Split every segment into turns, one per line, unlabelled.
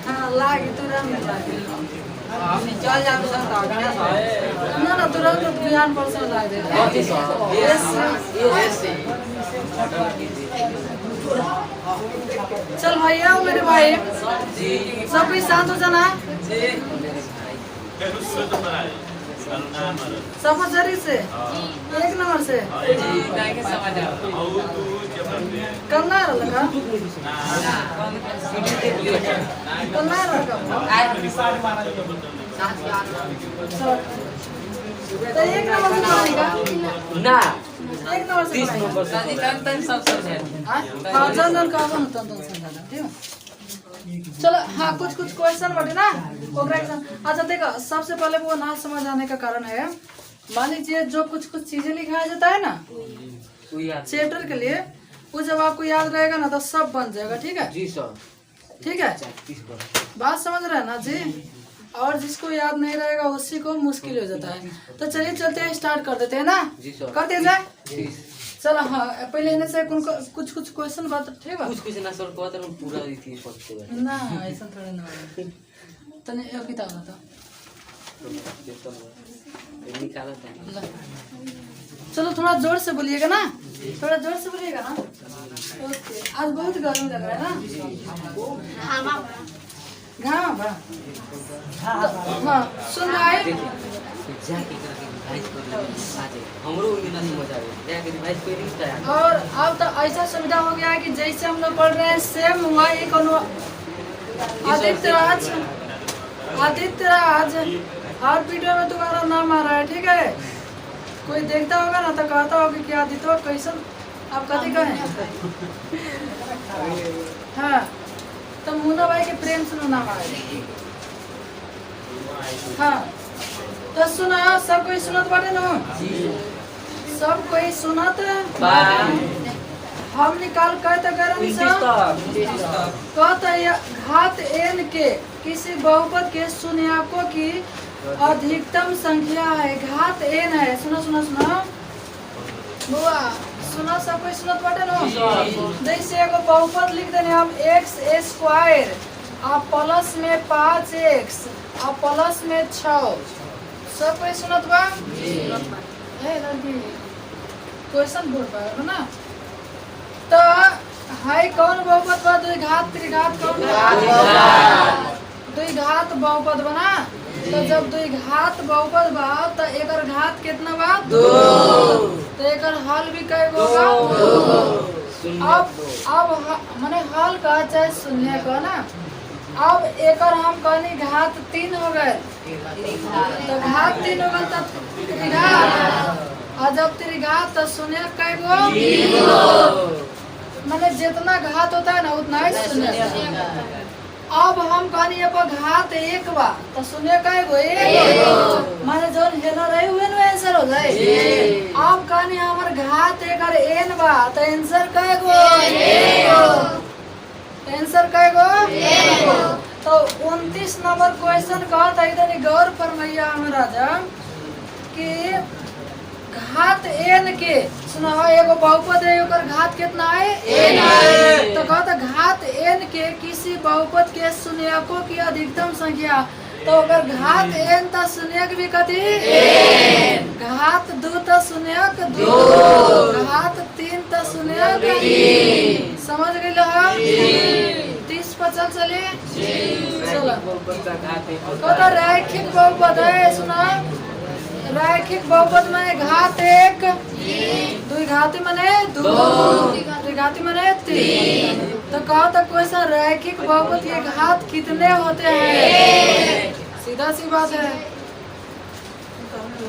हाँ लागी तुरंत लागी चल जाम ना ना तुरंत बिहान परसों लाग दे चल भैया मेरे भाई सब कोई शांत हो जाना समझदारी से एक नंबर से करना लगा करना तो एक नंबर से मारेगा
ना
एक नंबर से
30 नंबर से सब सब है
हाँ जन का बन तन समझा ठीक है चलो हाँ कुछ क्वेश्चन बटे ना अच्छा देखो सबसे पहले वो ना समझ आने का कारण है मान लीजिए जो कुछ चीजें लिखाया जाता है ना चैप्टर के लिए वो जब आपको याद रहेगा ना तो सब बन जाएगा ठीक है
जी सर
ठीक है बात समझ रहे हैं ना जी और जिसको याद नहीं रहेगा उसी को मुश्किल हो जाता है तो चलिए चलते हैं स्टार्ट कर देते हैं ना करते जाए चलो हाँ पहले इन्हें से कुछ क्वेश्चन बात ठीक है
कुछ ना सर को तो पूरा इति पढ़ते
ना ऐसा थोड़ा ना तने एक किताब बता
निकाला था
चलो थोड़ा जोर से बोलिएगा ना थोड़ा जोर से बोलिएगा ना ओके आज बहुत गर्मी लग रहा है ना घाम बा हाँ सुन रहा है
हमरो ना मजा आवे जाके रिवाइज कोई नहीं था
और अब तो ऐसा सुविधा हो गया है कि जैसे हम लोग पढ़ रहे हैं सेम वही कोनो आदित्य राज हर वीडियो में तुम्हारा नाम आ रहा है ठीक है कोई देखता होगा ना तो कहता होगा कि आदित्य कैसन आप कथी कहें हाँ तो मुन्ना भाई के प्रेम से नाम आए हाँ तो सुना सब कोई सुनत बाटे ना सब कोई सुनत हम निकाल कहते घात एन के किसी बहुपद के शून्यकों की अधिकतम संख्या है घात एन है सुनो सुनो सुनो बुआ सुनो सब कोई सुनत बाटे ना जैसे एगो बहुपद लिख देने हम x स्क्वायर आप प्लस में 5x आप प्लस में 6 सब कोई सुनत बा क्वेश्चन बोल पाए ना तो हाई कौन बहुपद बा द्विघात त्रिघात कौन द्विघात बहुपद बना तो जब द्विघात बहुपद बा तो एकर घात कितना बा 2 तो एकर हल भी कई गो बा अब माने हल का चाहे शून्य का ना अब एकर हम कहनी घात 3 हो गए तो घात 3 हो गए तब त्रिघात और जब त्रिघात तो शून्य कई गो माने जितना घात होता है ना उतना ही शून्य अब हम कहनी अब घात 1 बा तो शून्य कई गो 1 माने जोन हेला रहे हुए ना आंसर हो जाए अब कहनी हमर घात एकर n बा तो आंसर कई गो आंसर कई गो तो 29 नंबर क्वेश्चन कहता है इधर गौर फरमाइया हमारा राजा कि घात n के सुनो एगो बहुपद है ओकर घात कितना है n है तो कहता घात n के किसी बहुपद के शून्यकों की अधिकतम संख्या तो अगर घात n तो शून्यक भी कथी घात 2 तो शून्यक 2 घात 3 तो शून्यक 3 समझ गए हम 30 पर चले चलो कहता रैखिक बहुपद है सुना रैखिक बहुपद में घात 1 द्विघाती माने 2 त्रिघाती माने 3 तो कहता कोई सा रैखिक बहुपद के घात कितने होते हैं सीधा सी बात है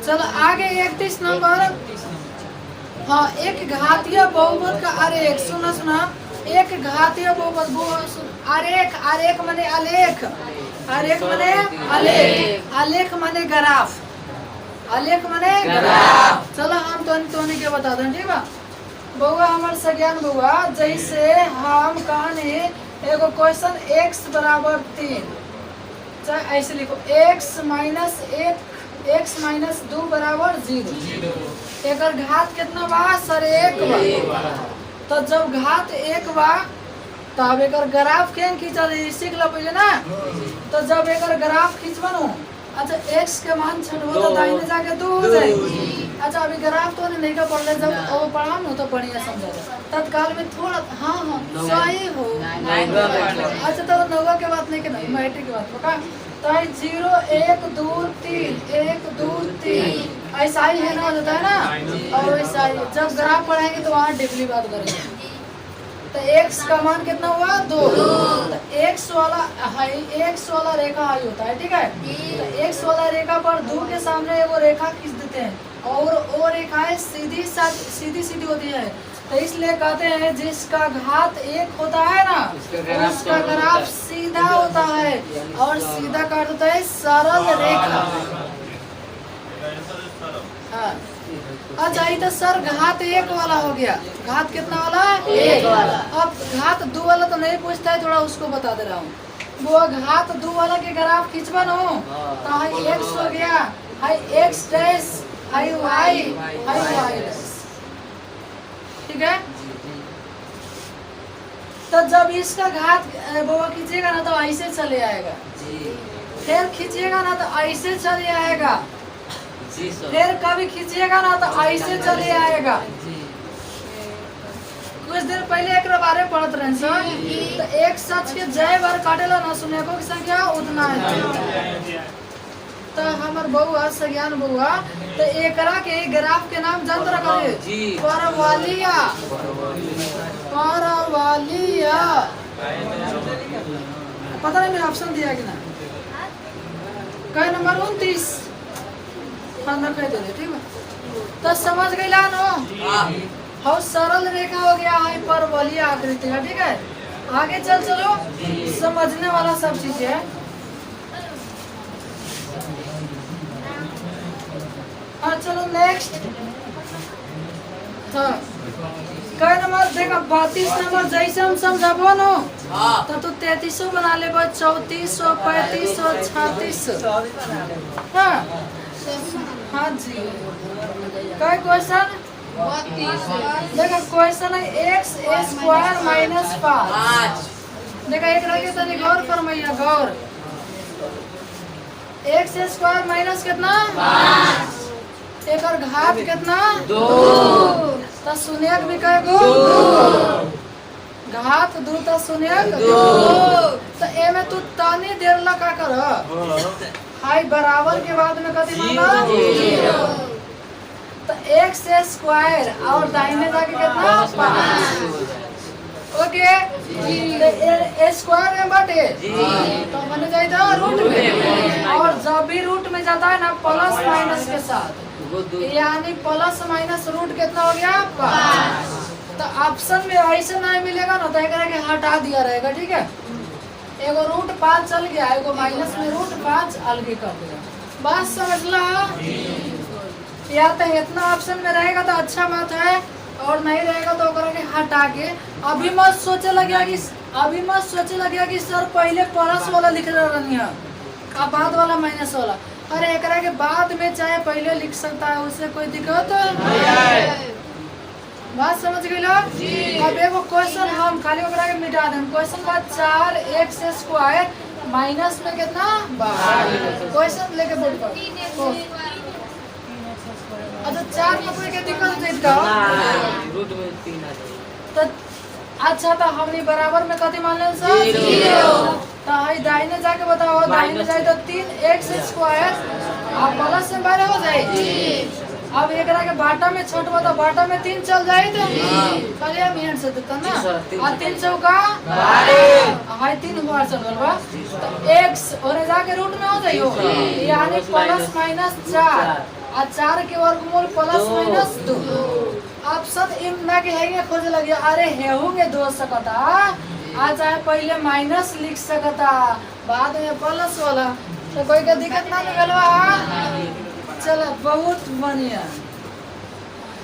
चलो आगे 31 नंबर हाँ एक घातीय बहुपद का आरेख सुना सुना एक घातीय बहुपद आरेख माने आलेख आरेख माने आलेख माने ग्राफ आलेख माने ग्राफ चलो हम तोनी के बता दें ठीक है बउआ हमार सज्ञान बउआ जैसे हम कहने एगो क्वेश्चन x बराबर 3 चाहे ऐसे लिखो x माइनस 2 बराबर 0 एकर घात कितना बा सर 1 बा तो जब घात 1 बा तो अब एक ग्राफ के खींचा सीख लो पहले ना। तो जब एक ग्राफ खींचबनो, अच्छा x के मान छठबो तो दाहिने जाके 2 हो जाए। अच्छा अभी ग्राफ तो नहीं का पढ़ ले, जब वो पढ़ा न तो बढ़िया समझा तत्काल में थोड़ा। हाँ हाँ सही हो। अच्छा तो नवा के बात नहीं, के नहीं मैट्रिक के बात पका। तो 0 1 2 3 1 2 3 ऐसा ही है ना, हो जाता है ना। और वैसा ही जब ग्राफ पढ़ाएंगे तो वहाँ डिबली बात करेंगे। तो x का मान कितना हुआ 2। तो x वाला रेखा आई होता है, ठीक है। तो x वाला रेखा पर 2 के सामने वो रेखा खींच देते हैं और वो रेखाएं सीधी सीधी होती है। तो इसलिए कहते हैं जिसका घात 1 होता है ना उसका ग्राफ सीधा होता है, और सीधा का अर्थ होता है सरल रेखा। हाँ अच्छा ये तो सर घात 1 वाला हो गया। घात कितना वाला 1 वाला। अब घात 2 वाला तो नहीं पूछता है, थोड़ा उसको बता दे रहा हूँ। वो घात 2 वाला के ग्राफ खींचबन हो तो हाई x हो गया, high x dash, high y, high y dash, ठीक है। तो जब इसका घात वो खींचेगा ना तो ऐसे चले आएगा, फिर खींचेगा ना तो ऐसे चले आएगा, फिर कभी खींचिएगा ना तो ऐसे चले आएगा। कुछ दिन पहले एक बारे पढ़त रहे सर, तो एक सच के जय बार काटेला ना सुने को की संख्या उतना है। तो हमार बउआ सज्ञान बउआ तो एकरा के ग्राफ के नाम जानत रखे परवलिया। परवलिया पता नहीं मैं ऑप्शन दिया कि ना। कहे नंबर 29 खाना कह दे, ठीक है। तो समझ गई ला नो। हाँ सरल रेखा हो गया है परवलिया आकृति का, ठीक है। आगे चलो समझने वाला सब चीज है। हाँ चलो नेक्स्ट। हाँ कई नंबर देखा 32 नंबर जैसे हम समझाबो नो तो तू 3300 बना ले, 3400 3500 3600। हाँ हाँ जी क्या क्वेश्चन देखो क्वेश्चन है x स्क्वायर माइनस 5। देखो एक रखे तनी गौर फरमाइया गौर। x स्क्वायर माइनस कितना 5, एक और घात कितना 2। तो शून्यक भी कहे गो घात 2 तो शून्यक 2। तो ए में तू तनी देर लगा कर हाई बराबर के बाद में कथी माना 0। तो x स्क्वायर और दाहिने जाके कितना 5। ओके तो स्क्वायर में बटे तो बन जाएगा रूट में, और जब भी रूट में जाता है ना प्लस माइनस के साथ, यानी प्लस माइनस रूट कितना हो गया 5। तो ऑप्शन में ऐसे नहीं मिलेगा ना तो एक हटा दिया रहेगा, ठीक है। एगो रूट 5 चल गया, एगो माइनस में रूट 5 अलग कर दिया। बात समझ ला। या तो इतना ऑप्शन में रहेगा तो अच्छा बात है, और नहीं रहेगा तो के हटा के अभी मत सोचे लगे कि सर पहले प्लस वाला लिख रही है अब बाद वाला माइनस वाला। अरे एकरा के बाद में चाहे पहले लिख सकता है, उससे कोई दिक्कत नहीं। बात समझ गई लो। अब एगो क्वेश्चन हम खाली ओकरा के मिटा दें। क्वेश्चन का 4x स्क्वायर माइनस में कितना 12। क्वेश्चन लेके बोर्ड पर। अच्छा 4 में कोई के दिक्कत नहीं था
रूट में 3 आ जाए
तो अच्छा तो हमने बराबर में कथी मान लें सर 0। तो हाई दाहिने जाके बताओ, दाहिने जाए तो 3x स्क्वायर अब प्लस से 12 हो जाए। अब एक के बाटा में छोट बता, बाटा में 3 चल जाए तो खाली हम यहाँ से देता ना। और 3 चौका 12 हाई 3 हुआ चल बा तो x और जाके रूट में हो जाइयो, यानी प्लस माइनस 4 और 4 के वर्गमूल प्लस माइनस 2। आप सब इम्ना के है खोज लगे। अरे हेहोंगे 2 सकता आ चाहे पहले माइनस लिख सकता बाद में प्लस वाला, तो कोई का दिक्कत ना निकलवा। चलो बहुत बढ़िया।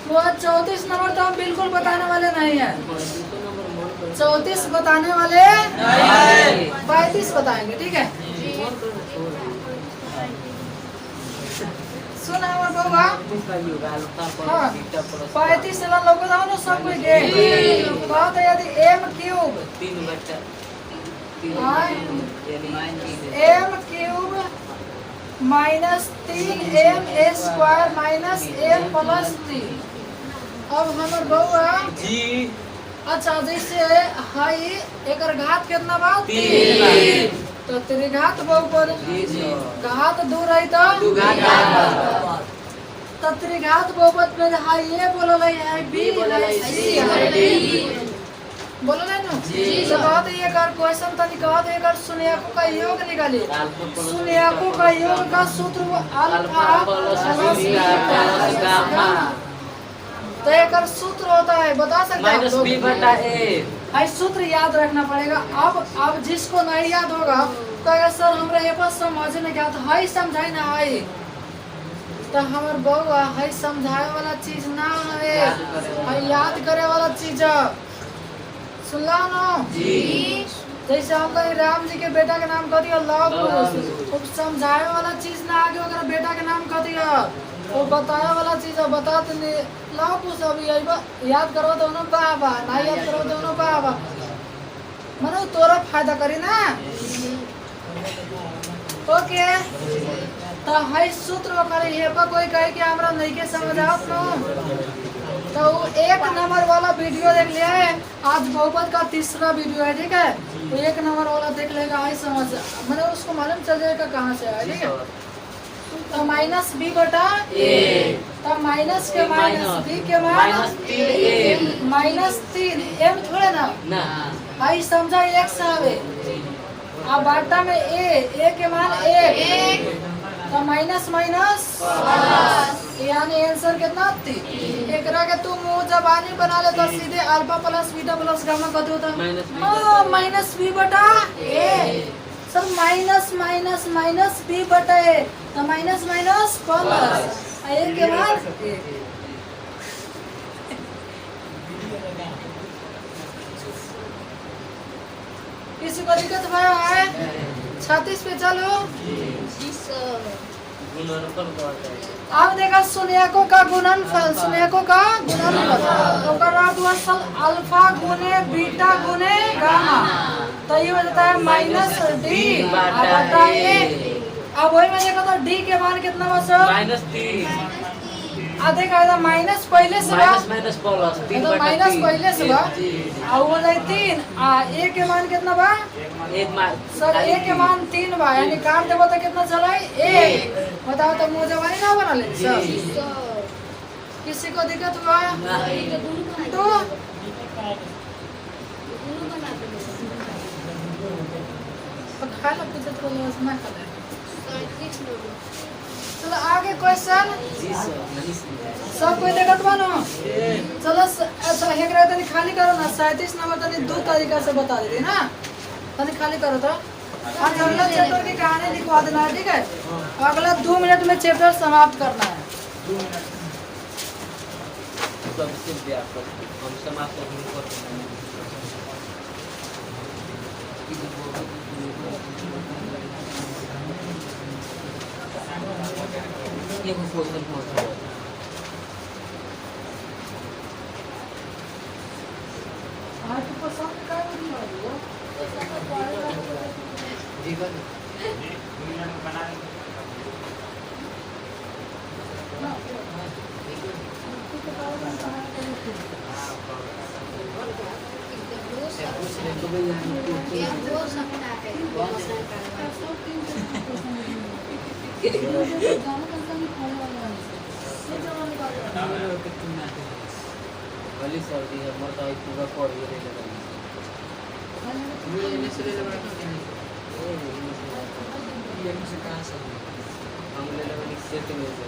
वो 34 नंबर तो हम बिल्कुल बताने वाले नहीं है। 34 बताने वाले 35 बताएंगे, ठीक है। सुन हमर बउआ
का योगा अल्फा
हाँ।
प्लस बीटा प्लस
35 से लोग दाओ ना सब कोई के कहत यदि m क्यूब
3 बटा 3
हाँ।
यानी
m cube minus 3m square minus m plus 3। अब हमर बउआ
जी
अच्छा जैसे हाई एकर घात कितना बा
3
तो त्रिघात बहुपद
जी
घात दूर है तो
दू घात
तो त्रिघात बहुपद में हाई ए बोलल है बी बोलल है सी है डी बोलल है ना
जी।
तो कहत ये कर क्वेश्चन तनी कहत एकर शून्यकों का योग निकाली शून्यकों का योग का सूत्र वो alpha plus beta plus gamma. तो एकर सूत्र होता है बता सकते हैं
माइनस बी बटा ए
भाई सूत्र याद रखना पड़ेगा। अब जिसको नहीं याद होगा तो अगर सर हमरा ये पर समझ नहीं क्या तो हाई समझाई ना हाई तो हमर बउआ हाई समझाए वाला चीज ना है हाई याद करे वाला चीज सुनला ना
जी
जैसे हम कहीं राम जी के बेटा के नाम कह दिया लव कुश अब समझाए वाला चीज ना आगे अगर बेटा के नाम कह दिया वो बताया वाला चीज है बता तो लव कुश अभी याद करो तो ना बाबा ना याद करो तो ना बाबा मनो तोरा फायदा करी ना ओके तो हाई सूत्र करे ये पर कोई कहे कि हमरा नहीं के समझ आवत न तो वो 1 नंबर वाला वीडियो देख लिया है आज बहुपद का तीसरा वीडियो है ठीक है तो 1 नंबर वाला देख लेगा हाई समझ मैंने उसको मालूम चल जाएगा कहाँ से है ठीक है तो माइनस बी बटा
ए
तो माइनस के माइनस बी के
माइनस 3
माइनस 3 एम थोड़े ना
ना
हाई समझा x आवे अब बाटा में ए के मान 1 तो माइनस माइनस यानी आंसर कितना 3। एकरा के तू मुंह जबानी बना ले तो सीधे alpha plus beta plus gamma कत होता हां माइनस बी बटा A sir minus minus minus B बटा ए तो माइनस माइनस प्लस ए के मान किसी को दिक्कत भाई है 36 पे चलो अब देखा शून्यकों का गुणनफल शून्यकों का गुणनफल ओकर अर्थ अल्फा गुने बीटा गुने गामा तो ये हो जाता है माइनस डी बटा ए। अब वही में देखा तो डी के मान कितना बा सर
माइनस 3
देखा था माइनस पहले से बा
माइनस प्लस 3
तो
बटा
माइनस
3
पहले से बा और वो जाए 3 ए के मान कितना बा
एक मार
सर ए के मान 3 बा यानी काट देबो तो कितना चलाई 1 बताओ तो मुंह जवानी ना बना ले सर किसी को दिक्कत हुआ तो खाना पूछे तो ना खा चलो आगे क्वेश्चन
जी सर मनीष
सब कोई देखत बा ना चलो अच्छा एकरा तनी खाली करो ना 37 नंबर तनी दो तरीका से बता दे ना तनी खाली करो तो और अगला चैप्टर की कहानी लिखवा देना है ठीक है अगला 2 मिनट में चैप्टर समाप्त करना है
सब से व्यापक हम समाप्त करते हैं ये क्वेश्चन पहुंचा
आज तो सब का नहीं हो
जीवन वाली सर्दी है मरता है पूरा पड़ ये ले लगा ये से ले लगा ये से कहां से हम ले लगा एक सेट में से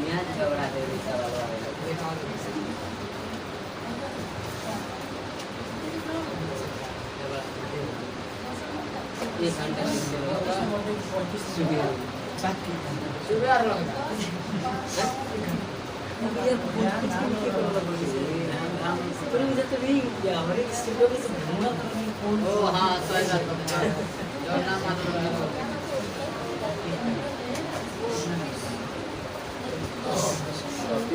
मियां झगड़ा दे सवाल वाले ये घंटा सुबह सुबह आ रहा ओ हाँ सही बात है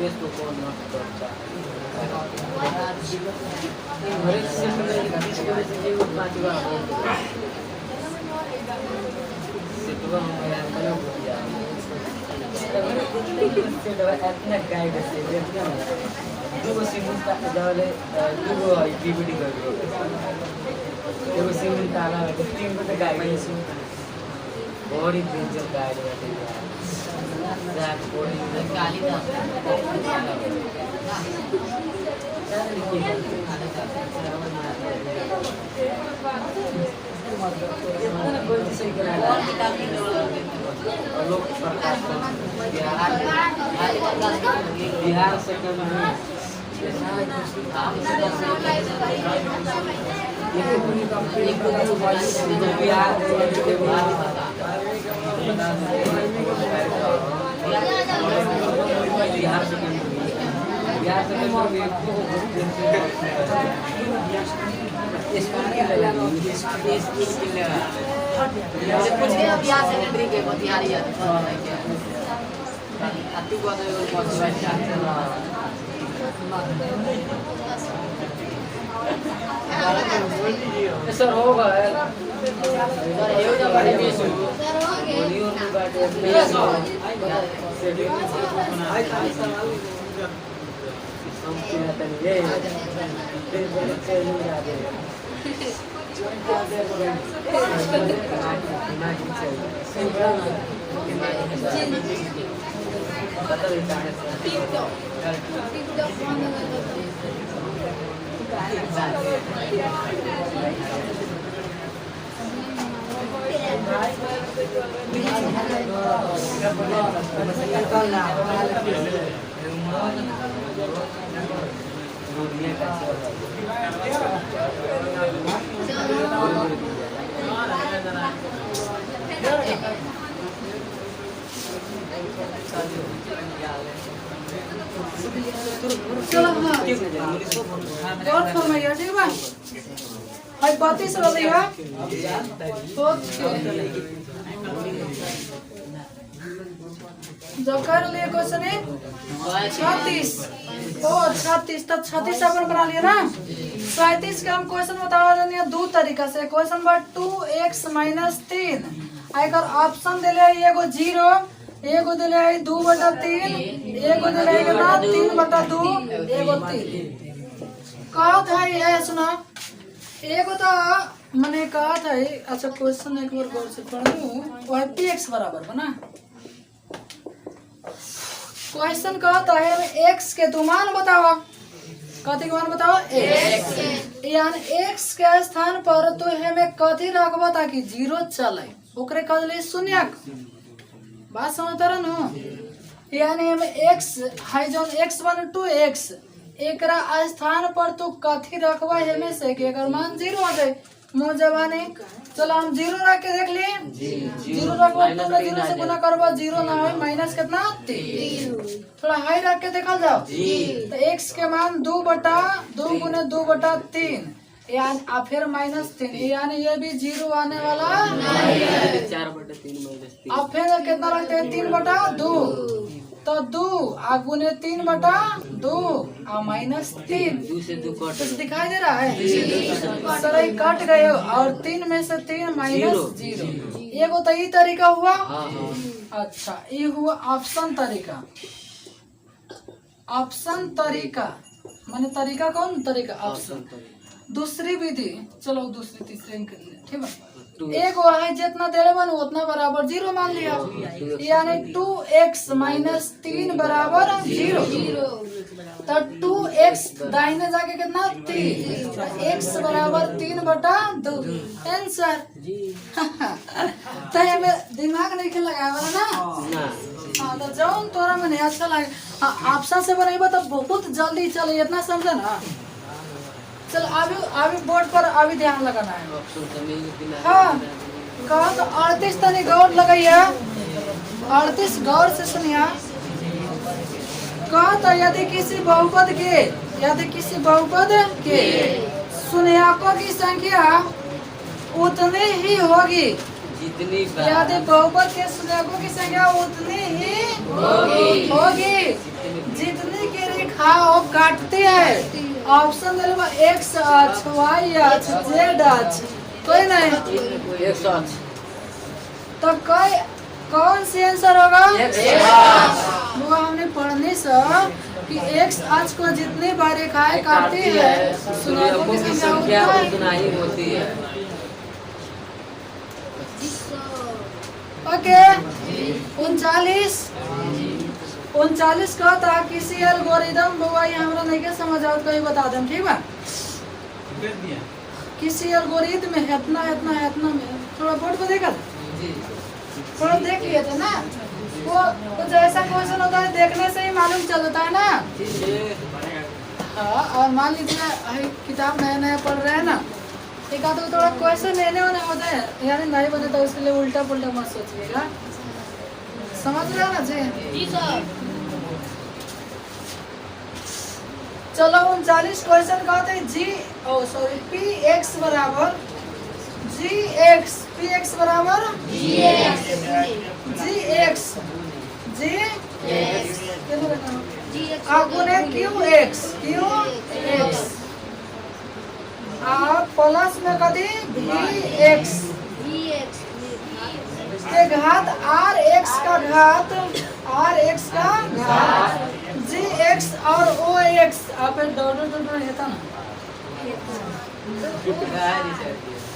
स्पेस को कौन नॉट करता हर एक सेट में किसी तरह से जो पांच बार सेटवा हम यार करो दिया सेट इतना गाइड से देखना दो सिम का जाले दो डीवीडी कर दो दो सिम ताला में तीन को गाइड बड़ी डेंजर गाइड है यार बॉडी में काली ना बिहार से सर होगा
चलो हाँ और फरमाइए ठीक बा हाय 32 वाला जो कर लिए क्वेश्चन है 36 ओ 36 तब 36 अपन बना लिया ना 37 का हम क्वेश्चन बतावा देनी है दो तरीका से क्वेश्चन नंबर 2x - 3 अगर ऑप्शन देले एगो 0 एगो दिले है 2/3 एगो दिले है कितना 3/2 एगो 3 कहत है ये सुना एगो तो मैंने कहा था अच्छा क्वेश्चन एक बार गौर से पढ़ूं वो है px बराबर बना क्वेश्चन कहता है x के तू मान बताओ कथी के मान बताओ x यानी x के स्थान पर तो हमें कथी रखबो ताकि 0 चले ओकरे कह ले शून्यक बात समझता रह नु यानी हम x है जो x1 to x एकरा स्थान पर तू कथी रखबा हमें से कि अगर मान 0 आ जाए मुंह जबानी चलो हम 0 रख के देख लिए 0 रखबा तो 0 से गुना करबा 0 ना है माइनस कितना 3 थोड़ा हाई रख के देखल जाओ तो x के मान 2/2 गुने 2/3 यानी फिर -3 यानी ये भी 0 आने वाला नहीं है
4/3 -3
अब फिर कितना रखते हैं 3/2 तो 2 गुने 3/2 -3
2 से 2 कट
कुछ दिखाई दे रहा है सर ये कट गए और 3 में से 3 -0 एगो तो ये तरीका हुआ अच्छा ये हुआ ऑप्शन तरीका माने तरीका कौन तरीका ऑप्शन दूसरी विधि चलो दूसरी तीसरे ठीक है एगो है जितना देले बन उतना बराबर 0 मान लिया यानी 2x - 3 बराबर 0 तो 2x दाहिने जाके कितना 3 x बराबर 3/2 आंसर तो हमें दिमाग नहीं खेल लगाया ना हाँ तो जौन तोरा में अच्छा लगे ऑप्शन से बनाइबा तो बहुत जल्दी चले इतना समझे ना चल अभी बोर्ड पर अभी ध्यान लगाना है हाँ कहा तो 38 तनी गौर लगाइए 38 गौर से सुनिया कहा तो यदि किसी बहुपद के शून्यकों की संख्या उतनी ही होगी
जितनी
यदि बहुपद के सुनागों की संख्या उतनी ही होगी जितनी की रेखा वो काटती है। ऑप्शन नंबर एक्स अक्ष, वाई अक्ष, जेड अक्ष, कोई नहीं।
108
तो कोई कौन सी आंसर होगा? वो हमने पढ़ने से कि एक्स अक्ष को जितनी बार रेखाएं काटती है सुनागों की संख्या
उतना ही होती है।
ओके 39 का था किसी एल्गोरिदम बुआ ये हमरा नहीं के समझ आओ तो बता दें, ठीक बा? किसी एल्गोरिदम में इतना में थोड़ा बोर्ड पे देखा था? थोड़ा देख लिए थे ना वो जैसा क्वेश्चन होता है देखने से ही मालूम चलता है ना। हाँ, और मान लीजिए किताब नया पढ़ रहे हैं ना, एक आध थोड़ा क्वेश्चन लेने वाले होते हैं यानी नहीं बने तो उसके लिए उल्टा पुल्टा मत सोचिएगा, समझ रहे हो ना जी? चलो 39 क्वेश्चन का होता है पी एक्स बराबर जी एक्स, पी एक्स बराबर जी एक्स आगुने क्यू एक्स प्लस में कदी वी एक्स के घात आर एक्स का घात जी एक्स और ओ एक्स आप डॉट रहता ना।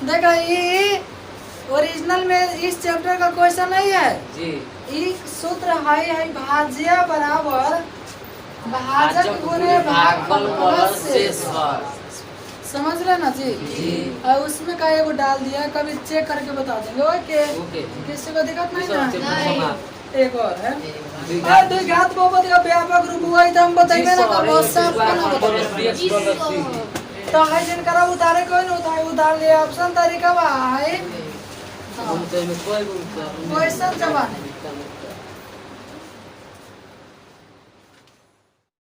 देखा ये ओरिजिनल में इस चैप्टर का क्वेश्चन नहीं है
जी।
एक सूत्र है भाज्य बराबर भाजक गुने भागफल प्लस शेषफल, समझ रहे ना जी? और उसमें का एगो डाल दिया, कभी चेक करके बता देंगे। ओके किसी को दिक्कत नहीं ना? एक और है द्विघात बहुपद का व्यापक रूप हुआ तो हम बताएंगे ना कब तो है जिनका उतारे कोई नहीं उतारे उतार लिया ऑप्शन तरीका है क्वेश्चन जवाब